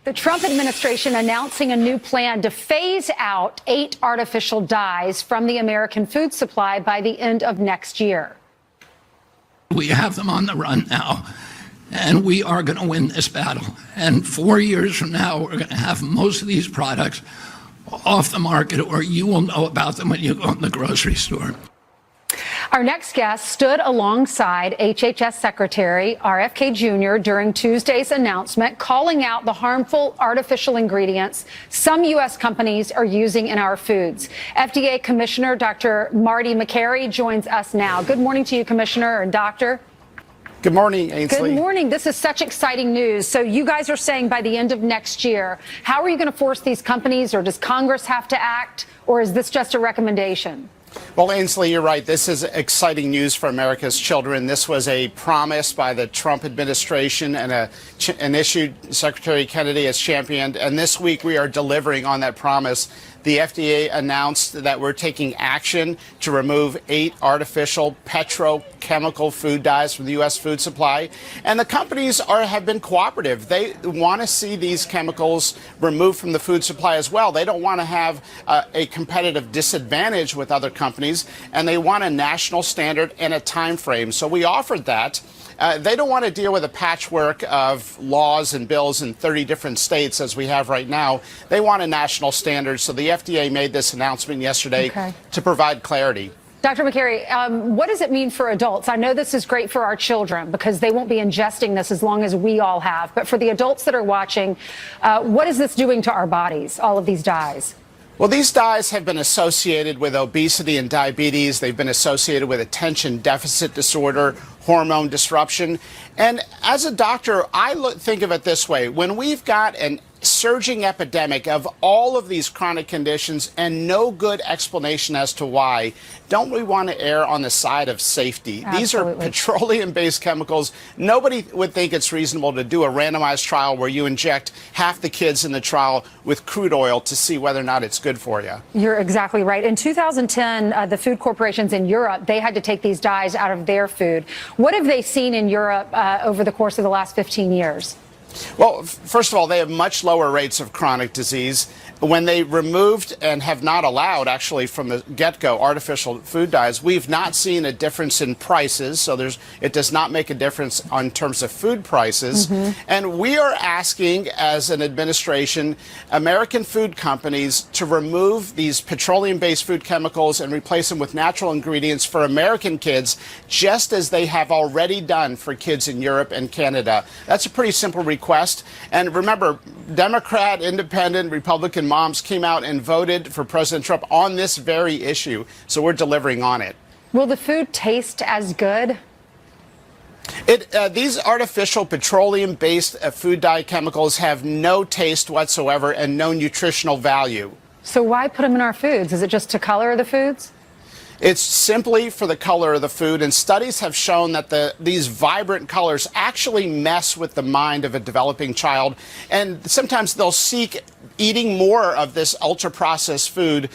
The Trump administration announcing a new plan to phase out 8 artificial dyes from the American food supply by the end of next year. We have them on the run now, and we are going to win this battle. And 4 years from now, we're going to have most of these products off the market, or you will know about them when you go in the grocery store. Our next guest stood alongside HHS Secretary RFK Jr. during Tuesday's announcement, calling out the harmful artificial ingredients some U.S. companies are using in our foods. FDA Commissioner Dr. Marty Makary joins us now. Good morning to you, Commissioner and Doctor. Good morning, Ainsley. Good morning. This is such exciting news. So you guys are saying by the end of next year, how are you going to force these companies, or does Congress have to act, or is this just a recommendation? Well, Ainsley, you're right. This is exciting news for America's children. This was a promise by the Trump administration and an issue Secretary Kennedy has championed. And this week we are delivering on that promise. The FDA announced that we're taking action to remove 8 artificial petrochemical food dyes from the U.S. food supply. And the companies have been cooperative. They want to see these chemicals removed from the food supply as well. They don't want to have a competitive disadvantage with other companies, and they want a national standard and a time frame. So we offered that. They don't want to deal with a patchwork of laws and bills in 30 different states as we have right now. They want a national standard. So the FDA made this announcement yesterday to provide clarity. Dr. Makary, what does it mean for adults? I know this is great for our children because they won't be ingesting this as long as we all have. But for the adults that are watching, what is this doing to our bodies, all of these dyes? Well, these dyes have been associated with obesity and diabetes. They've been associated with attention deficit disorder, hormone disruption. And as a doctor, I think of it this way. When we've got an surging epidemic of all of these chronic conditions and no good explanation as to why, don't we want to err on the side of safety? Absolutely. These are petroleum-based chemicals. Nobody would think it's reasonable to do a randomized trial where you inject half the kids in the trial with crude oil to see whether or not it's good for you. You're exactly right. In 2010, the food corporations in Europe, they had to take these dyes out of their food. What have they seen in Europe over the course of the last 15 years? Well, first of all, they have much lower rates of chronic disease. When they removed and have not allowed, actually, from the get-go, artificial food dyes, we've not seen a difference in prices. So it does not make a difference in terms of food prices. And we are asking, as an administration, American food companies to remove these petroleum-based food chemicals and replace them with natural ingredients for American kids, just as they have already done for kids in Europe and Canada. That's a pretty simple request. And remember, Democrat, Independent, Republican moms came out and voted for President Trump on this very issue. So we're delivering on it. Will the food taste as good? These artificial petroleum-based food dye chemicals have no taste whatsoever and no nutritional value. So why put them in our foods? Is it just to color the foods? It's simply for the color of the food, and studies have shown that these vibrant colors actually mess with the mind of a developing child, and sometimes they'll seek eating more of this ultra-processed food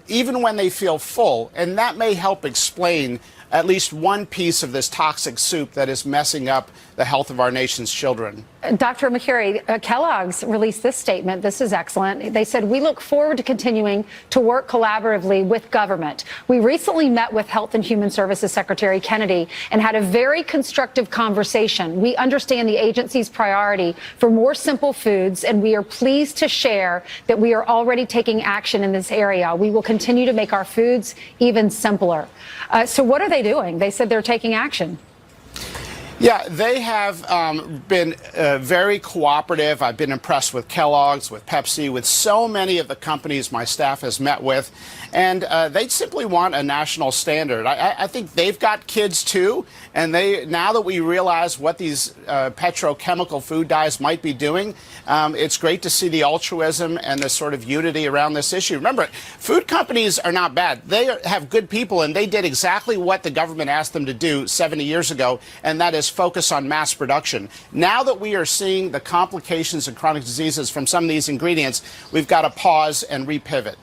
even when they feel full, and that may help explain at least one piece of this toxic soup that is messing up the health of our nation's children. Dr. Makary, Kellogg's released this statement. This is excellent. They said, "We look forward to continuing to work collaboratively with government. We recently met with Health and Human Services Secretary Kennedy and had a very constructive conversation. We understand the agency's priority for more simple foods, and we are pleased to share that we are already taking action in this area. We will continue to make our foods even simpler." So what are they doing? They said they're taking action. Yeah, they have been very cooperative. I've been impressed with Kellogg's, with Pepsi, with so many of the companies my staff has met with. And they simply want a national standard. I think they've got kids, too. And now that we realize what these petrochemical food dyes might be doing, it's great to see the altruism and the sort of unity around this issue. Remember, food companies are not bad. They have good people, and they did exactly what the government asked them to do 70 years ago, and that is focus on mass production. Now that we are seeing the complications and chronic diseases from some of these ingredients, we've got to pause and repivot.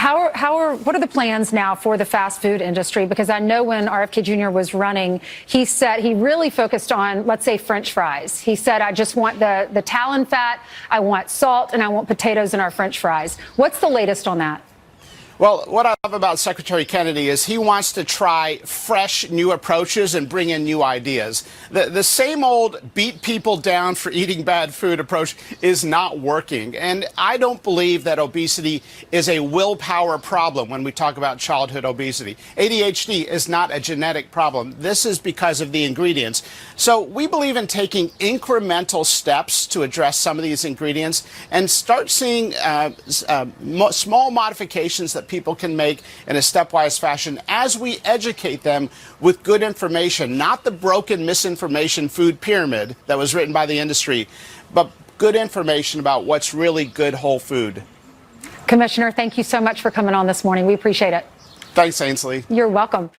What are the plans now for the fast food industry? Because I know when RFK Jr. was running, he said he really focused on, let's say, French fries. He said, I just want the talon fat, I want salt, and I want potatoes in our French fries. What's the latest on that? Well, what I love about Secretary Kennedy is he wants to try fresh, new approaches and bring in new ideas. The same old beat people down for eating bad food approach is not working. And I don't believe that obesity is a willpower problem when we talk about childhood obesity. ADHD is not a genetic problem. This is because of the ingredients. So we believe in taking incremental steps to address some of these ingredients and start seeing small modifications that people can make in a stepwise fashion as we educate them with good information, not the broken misinformation food pyramid that was written by the industry, but good information about what's really good whole food. Commissioner, thank you so much for coming on this morning. We appreciate it. Thanks, Ainsley. You're welcome.